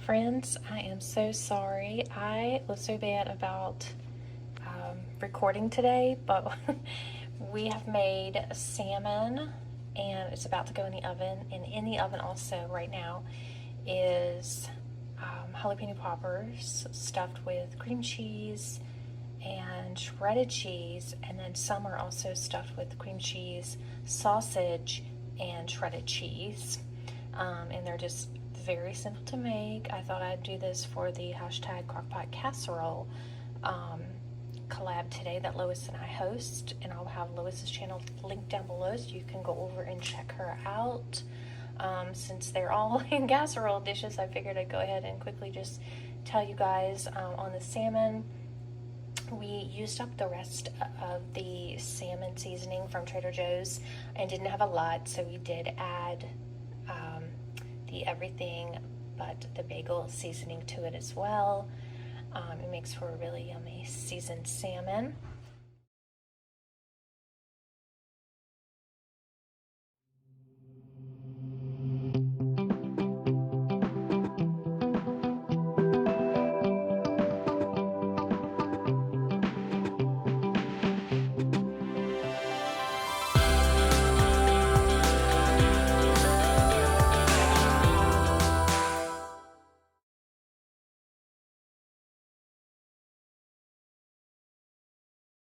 Friends, I am so sorry. I was so bad about recording today, but we have made salmon and it's about to go in the oven. And in the oven also right now is jalapeno poppers stuffed with cream cheese and shredded cheese, and then some are also stuffed with cream cheese, sausage, and shredded cheese. And they're just very simple to make. I thought I'd do this for the hashtag crockpot casserole collab today that Lois and I host, and I'll have Lois's channel linked down below so you can go over and check her out. Since they're all in casserole dishes, I figured I'd go ahead and quickly just tell you guys on the salmon. We used up the rest of the salmon seasoning from Trader Joe's and didn't have a lot, so we did add the everything but the bagel seasoning to it as well. It makes for a really yummy seasoned salmon.